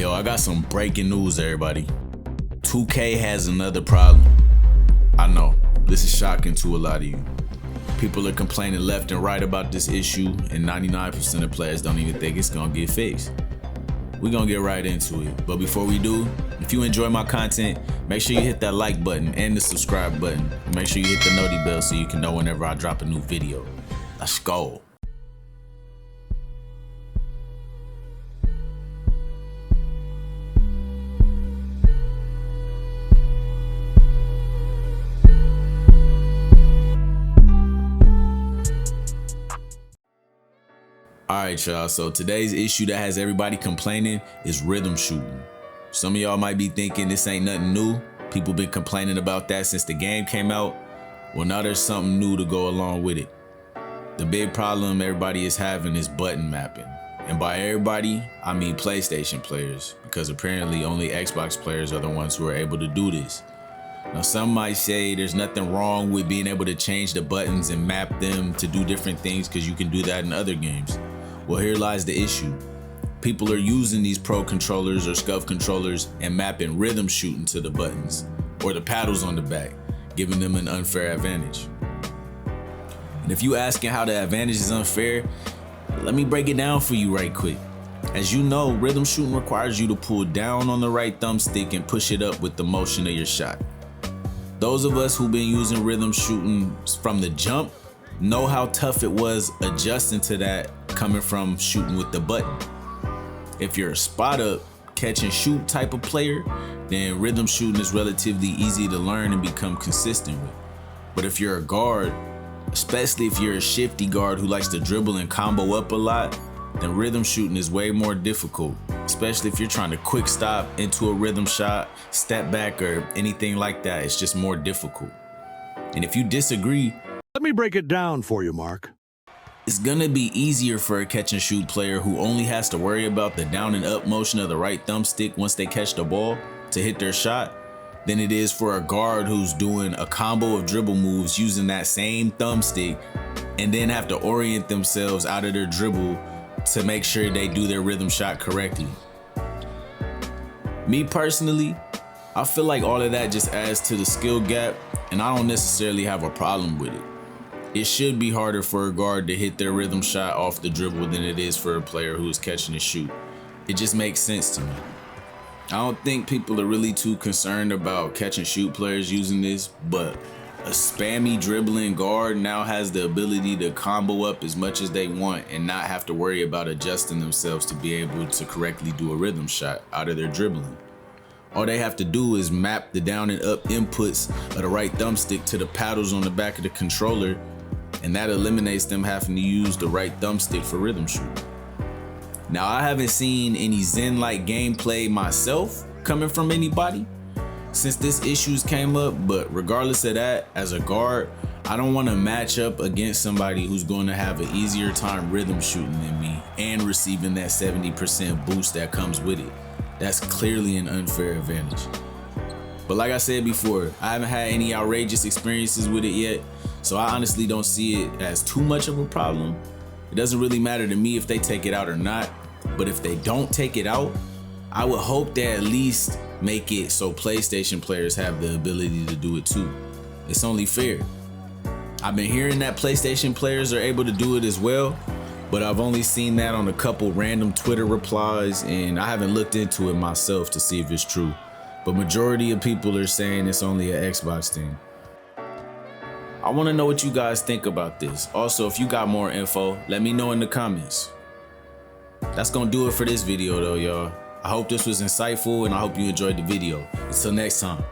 Yo, I got some breaking news, everybody. 2K has another problem. I know, this is shocking to a lot of you. People are complaining left and right about this issue, and 99% of players don't even think it's gonna get fixed. We're gonna get right into it, but before we do, if you enjoy my content, make sure you hit that like button and the subscribe button. And make sure you hit the noti bell so you can know whenever I drop a new video. Let's go. Alright y'all, so today's issue that has everybody complaining is rhythm shooting. Some of y'all might be thinking this ain't nothing new. People been complaining about that since the game came out. Well, now there's something new to go along with it. The big problem everybody is having is button mapping. And by everybody, I mean PlayStation players, because apparently only Xbox players are the ones who are able to do this. Now some might say there's nothing wrong with being able to change the buttons and map them to do different things because you can do that in other games. Well, here lies the issue. People are using these Pro controllers or SCUF controllers and mapping rhythm shooting to the buttons or the paddles on the back, giving them an unfair advantage. And if you asking how the advantage is unfair, let me break it down for you right quick. As you know, rhythm shooting requires you to pull down on the right thumbstick and push it up with the motion of your shot. Those of us who've been using rhythm shooting from the jump know how tough it was adjusting to that coming from shooting with the button. If you're a spot up, catch and shoot type of player, then rhythm shooting is relatively easy to learn and become consistent with. But if you're a guard, especially if you're a shifty guard who likes to dribble and combo up a lot, then rhythm shooting is way more difficult, especially if you're trying to quick stop into a rhythm shot, step back, or anything like that. It's just more difficult. And if you disagree, let me break it down for you, Mark. It's gonna be easier for a catch and shoot player who only has to worry about the down and up motion of the right thumbstick once they catch the ball to hit their shot than it is for a guard who's doing a combo of dribble moves using that same thumbstick and then have to orient themselves out of their dribble to make sure they do their rhythm shot correctly. Me personally, I feel like all of that just adds to the skill gap, and I don't necessarily have a problem with it. It should be harder for a guard to hit their rhythm shot off the dribble than it is for a player who is catching a shoot. It just makes sense to me. I don't think people are really too concerned about catch and shoot players using this, but a spammy dribbling guard now has the ability to combo up as much as they want and not have to worry about adjusting themselves to be able to correctly do a rhythm shot out of their dribbling. All they have to do is map the down and up inputs of the right thumbstick to the paddles on the back of the controller, and that eliminates them having to use the right thumbstick for rhythm shooting. Now, I haven't seen any Zen-like gameplay myself coming from anybody since this issues came up, but regardless of that, as a guard, I don't want to match up against somebody who's going to have an easier time rhythm shooting than me and receiving that 70% boost that comes with it. That's clearly an unfair advantage. But like I said before, I haven't had any outrageous experiences with it yet, so I honestly don't see it as too much of a problem. It doesn't really matter to me if they take it out or not, but if they don't take it out, I would hope they at least make it so PlayStation players have the ability to do it too. It's only fair. I've been hearing that PlayStation players are able to do it as well, but I've only seen that on a couple random Twitter replies, and I haven't looked into it myself to see if it's true. But majority of people are saying it's only an Xbox thing. I want to know what you guys think about this. Also, if you got more info, let me know in the comments. That's gonna do it for this video though, y'all. I hope this was insightful and I hope you enjoyed the video. Until next time.